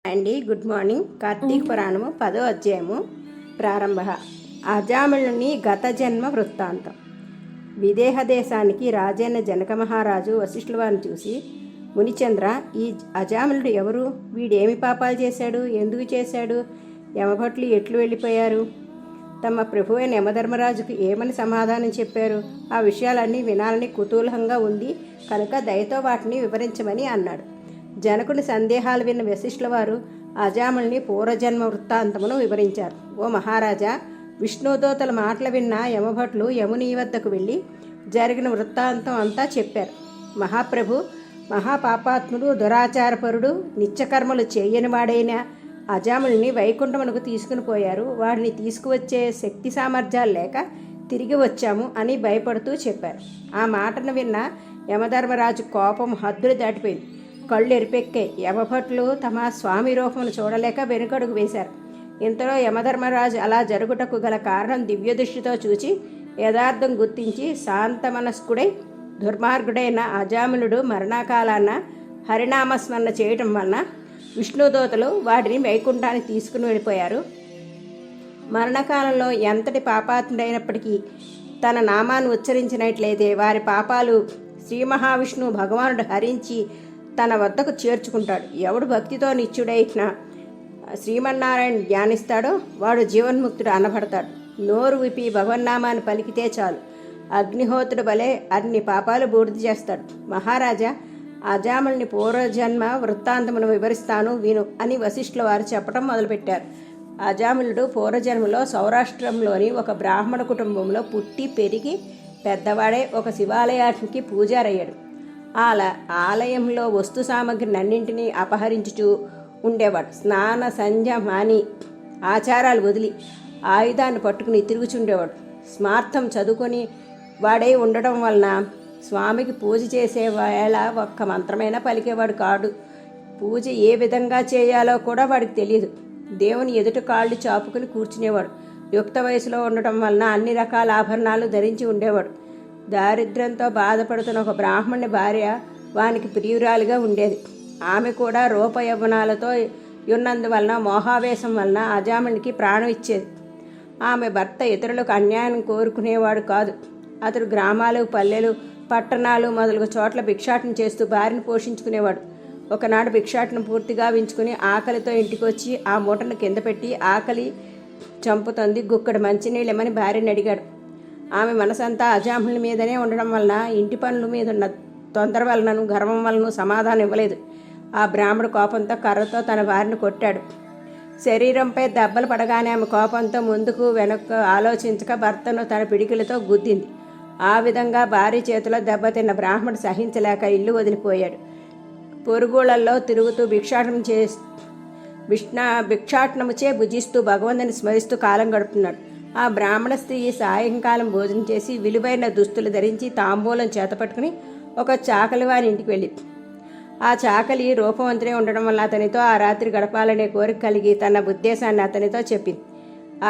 అండి good morning. Karthika పురాణము 10వ అధ్యాయము ప్రారంభ. అజామిళుని గత జన్మ వృత్తాంతం. విదేహ దేశానికి రాజైన జనక మహారాజు వశిష్ఠుల వారిని చూసి, మునిచంద్ర, ఈ అజామిళుడు ఎవరు? వీడేమి పాపాలు చేశాడు? ఎందుకు చేశాడు? యమభట్లు ఎట్లు వెళ్ళిపోయారు? తమ ప్రభు అయిన యమధర్మరాజుకు ఏమని సమాధానం చెప్పారు? ఆ విషయాలన్నీ వినాలని కుతూహలంగా ఉంది కనుక దయతో వాటిని వివరించమని అన్నాడు. జనకుని సందేహాలు విన్న వశిష్ఠుల వారు అజామిళుని పూర్వజన్మ వృత్తాంతమును వివరించారు. ఓ మహారాజా, విష్ణుదూతల మాటలు విన్న యమభట్లు యముని వద్దకు వెళ్ళి జరిగిన వృత్తాంతం అంతా చెప్పారు. మహాప్రభు, మహాపాపాత్ముడు, దురాచారపరుడు, నిత్యకర్మలు చేయనివాడైన అజామిళుని వైకుంఠమునకు తీసుకుని పోయారు. వాడిని తీసుకువచ్చే శక్తి సామర్థ్యాలు లేక తిరిగి వచ్చాము అని భయపడుతూ చెప్పారు. ఆ మాటను విన్న యమధర్మరాజు కోపం హద్దులు దాటిపోయింది. కళ్ళు ఎరిపెక్కాయి. యమభట్లు తమ స్వామి రూపమును చూడలేక వెనుకడుగు వేశారు. ఇంతలో యమధర్మరాజు అలా జరుగుటకు గల కారణం దివ్యదృష్టితో చూచి యథార్థం గుర్తించి శాంతమనస్కుడై దుర్మార్గుడైన అజామిళుడు మరణాకాలాన హరినామస్మరణ చేయటం వలన విష్ణుదూతలు వాడిని వైకుంఠానికి తీసుకుని వెళ్ళిపోయారు. మరణకాలంలో ఎంతటి పాపాత్ముడైనప్పటికీ తన నామాన్ని ఉచ్చరించినట్లయితే వారి పాపాలు శ్రీ మహావిష్ణువు భగవానుడు హరించి తన వద్దకు చేర్చుకుంటాడు. ఎవడు భక్తితో నిత్యుడైన శ్రీమన్నారాయణ ధ్యానిస్తాడో వాడు జీవన్ముక్తుడు అనబడతాడు. నోరు విప్పి భగవన్నామాన్ని పలికితే చాలు అగ్నిహోత్రుడు వలె అన్ని పాపాలు బూడిద చేస్తాడు. మహారాజా, అజామిళుని పూర్వజన్మ వృత్తాంతమును వివరిస్తాను విను అని వశిష్ఠుల వారు చెప్పడం మొదలుపెట్టారు. అజామిళుడు పూర్వజన్మలో సౌరాష్ట్రంలోని ఒక బ్రాహ్మణ కుటుంబంలో పుట్టి పెరిగి పెద్దవాడే ఒక శివాలయానికి పూజారయ్యాడు. ఆలయంలో వస్తు సామగ్రిని అన్నింటినీ అపహరించుచూ ఉండేవాడు. స్నాన సంధ్య మాని ఆచారాలు వదిలి ఆయుధాన్ని పట్టుకుని తిరుగుచుండేవాడు. స్మార్థం చదువుకొని వాడై ఉండడం వలన స్వామికి పూజ చేసే వేళ ఒక్క మంత్రమైనా పలికేవాడు కాడు. పూజ ఏ విధంగా చేయాలో కూడా వాడికి తెలియదు. దేవుని ఎదుట కాళ్ళు చాపుకుని కూర్చునేవాడు. యుక్త వయసులో ఉండటం వలన అన్ని రకాల ఆభరణాలు ధరించి ఉండేవాడు. దారిద్ర్యంతో బాధపడుతున్న ఒక బ్రాహ్మణుని భార్య వానికి ప్రియురాలిగా ఉండేది. ఆమె కూడా రూపయవ్వనాలతో ఉన్నందువలన మోహావేశం వలన అజామిళునికి ప్రాణం ఇచ్చేది. ఆమె భర్త ఇతరులకు అన్యాయం కోరుకునేవాడు కాదు. అతడు గ్రామాలు, పల్లెలు, పట్టణాలు మొదలగు చోట్ల భిక్షాటన చేస్తూ భార్యను పోషించుకునేవాడు. ఒకనాడు భిక్షాటన పూర్తిగా వించుకుని ఆకలితో ఇంటికి వచ్చి ఆ మూటను కింద పెట్టి ఆకలి చంపుతుంది, గుక్కడు మంచినీళ్ళమని భార్యని అడిగాడు. ఆమె మనసంతా అజామిళుని మీదనే ఉండడం వలన ఇంటి పనుల మీద ఉన్న తొందర వలనను గర్వం వలన సమాధానం ఇవ్వలేదు. ఆ బ్రాహ్మడు కోపంతో కర్రతో తన భార్యను కొట్టాడు. శరీరంపై దెబ్బలు పడగానే ఆమె కోపంతో ముందుకు వెనక్కు ఆలోచించక భర్తను తన పిడికిలతో గుద్దింది. ఆ విధంగా భార్య చేతిలో దెబ్బతిన్న బ్రాహ్మడు సహించలేక ఇల్లు వదిలిపోయాడు. పొరుగుళ్లలో తిరుగుతూ భిక్షాటనముచే భుజిస్తూ భగవంతుని స్మరిస్తూ కాలం గడుపుతున్నాడు. ఆ బ్రాహ్మణ స్త్రీ సాయంకాలం భోజనం చేసి విలువైన దుస్తులు ధరించి తాంబూలం చేతపట్టుకుని ఒక చాకలి వారి ఇంటికి వెళ్ళింది. ఆ చాకలి రూపవంతునే ఉండడం వల్ల అతనితో ఆ రాత్రి గడపాలనే కోరిక కలిగి తన ఉద్దేశాన్ని అతనితో చెప్పింది.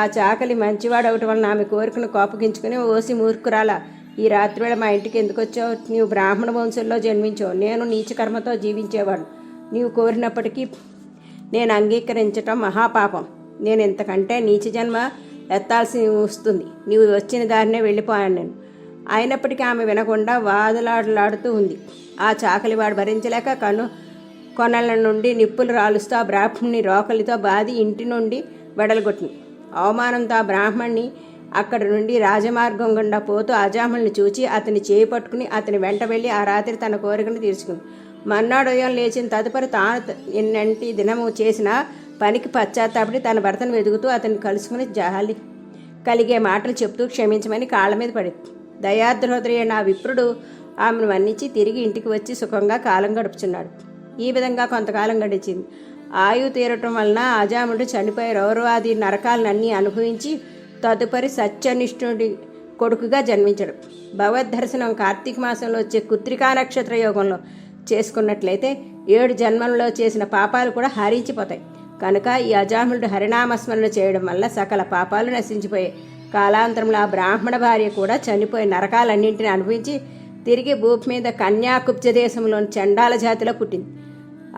ఆ చాకలి మంచివాడవటం వలన ఆమె కోరికను కోపగించుకుని, ఓసి మూర్ఖురాలా, ఈ రాత్రి వేళ మా ఇంటికి ఎందుకు వచ్చావు? నీవు బ్రాహ్మణ వంశంలో జన్మించావు. నేను నీచకర్మతో జీవించేవాడు. నీవు కోరినప్పటికీ నేను అంగీకరించటం మహాపాపం. నేను ఇంతకంటే నీచ జన్మ ఎత్తాల్సి వస్తుంది. నీవు వచ్చిన దారినే వెళ్ళిపోయాను నేను. అయినప్పటికీ ఆమె వినకుండా వాదులాడుతూ ఉంది. ఆ చాకలివాడు భరించలేక కొనల నుండి నిప్పులు రాలుస్తూ ఆ బ్రాహ్మణుని రోకలితో బాది ఇంటి నుండి వెడలగొట్టింది. అవమానంతో ఆ బ్రాహ్మణ్ణి అక్కడి నుండి రాజమార్గం గుండా పోతూ అజామిళుని చూచి అతని చేయి పట్టుకుని అతని వెంట వెళ్ళి ఆ రాత్రి తన కోరికను తీర్చుకుంది. మర్నాడు ఉదయం లేచిన తదుపరి తాను ఎన్నంటి దినము చేసిన పనికి పశ్చాత్తాపడి తన భర్తను వెతుకుతూ అతన్ని కలుసుకుని జాలి కలిగే మాటలు చెప్తూ క్షమించమని కాళ్ళ మీద పడింది. దయాద్రోదరి అయిన ఆ విప్రుడు ఆమెను మన్నించి తిరిగి ఇంటికి వచ్చి సుఖంగా కాలం గడుపుచున్నాడు. ఈ విధంగా కొంతకాలం గడిచింది. ఆయువు తీరటం వలన అజామిళుడు చనిపోయి రౌరవాది నరకాలనన్నీ అనుభవించి తదుపరి సత్యనిష్ఠుడి కొడుకుగా జన్మించడు. భగవద్దర్శనం కార్తీక మాసంలో వచ్చే కృత్తికా నక్షత్ర యోగంలో చేసుకున్నట్లయితే 7 జన్మలలో చేసిన పాపాలు కూడా హరించిపోతాయి. కనుక ఈ అజామిళుడు హరినామస్మరణ చేయడం వల్ల సకల పాపాలు నశించిపోయాయి. కాలాంతరంలో ఆ బ్రాహ్మణ భార్య కూడా చనిపోయి నరకాలన్నింటినీ అనుభవించి తిరిగి భూమి మీద కన్యాకుబ్జ దేశంలోని చండాల జాతిలో పుట్టింది.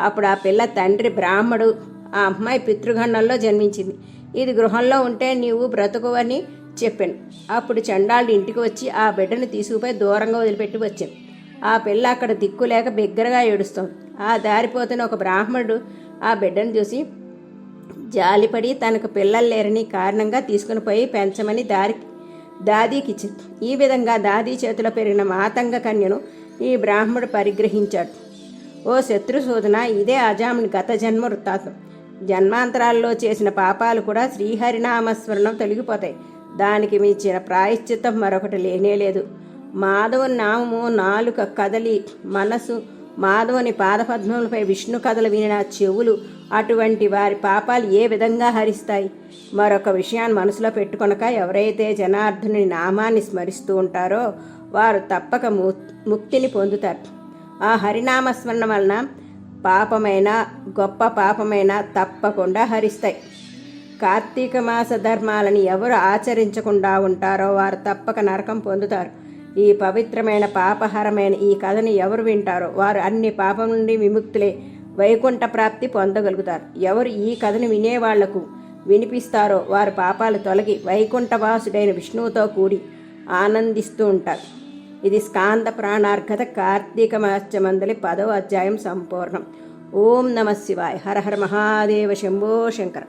అప్పుడు ఆ పిల్ల తండ్రి బ్రాహ్మడు ఆ అమ్మాయి పితృగండంలో జన్మించింది. ఇది గృహంలో ఉంటే నీవు బ్రతుకువని చెప్పాను. అప్పుడు చండాలుడు ఇంటికి వచ్చి ఆ బిడ్డను తీసుకుపోయి దూరంగా వదిలిపెట్టి వచ్చాను. ఆ పిల్ల అక్కడ దిక్కులేక బిగ్గరగా ఏడుస్తోంది. ఆ దారిపోతున్న ఒక బ్రాహ్మణుడు ఆ బిడ్డను చూసి జాలిపడి తనకు పిల్లలు లేరని కారణంగా తీసుకుని పోయి పెంచమని దాదీకి ఇచ్చింది. ఈ విధంగా దాదీ చేతిలో పెరిగిన మాతంగ కన్యను ఈ బ్రాహ్మణుడు పరిగ్రహించాడు. ఓ శత్రుసూదన, ఇదే అజాముని గత జన్మ వృత్తాంతం. జన్మాంతరాల్లో చేసిన పాపాలు కూడా శ్రీహరినామస్మరణం తొలగిపోతాయి. దానికి మించిన ప్రాయశ్చిత్తం మరొకటి లేనేలేదు. మాధవుని నామము నాలుక కదలి మనసు, మాధవుని పాదపద్మములపై విష్ణు కథలు వినిన చెవులు, అటువంటి వారి పాపాలు ఏ విధంగా హరిస్తాయి? మరొక విషయాన్ని మనసులో పెట్టుకొనక ఎవరైతే జనార్దనుని నామాన్ని స్మరిస్తూ ఉంటారో వారు తప్పక ముక్తిని పొందుతారు. ఆ హరినామస్మరణ వలన పాపమైన గొప్ప పాపమైన తప్పకుండా హరిస్తాయి. కార్తీక మాస ధర్మాలని ఎవరు ఆచరించకుండా ఉంటారో వారు తప్పక నరకం పొందుతారు. ఈ పవిత్రమైన పాపహరమైన ఈ కథని ఎవరు వింటారో వారు అన్ని పాపం నుండి విముక్తులే వైకుంఠ ప్రాప్తి పొందగలుగుతారు. ఎవరు ఈ కథను వినేవాళ్లకు వినిపిస్తారో వారు పాపాలు తొలగి వైకుంఠవాసుడైన విష్ణువుతో కూడి ఆనందిస్తూ ఉంటారు. ఇది స్కాంద ప్రాణార్ఘత కార్తీక మాసమందలి 10వ అధ్యాయం సంపూర్ణం. ఓం నమ శివాయ. హర హర మహాదేవ. శంభో శంకర.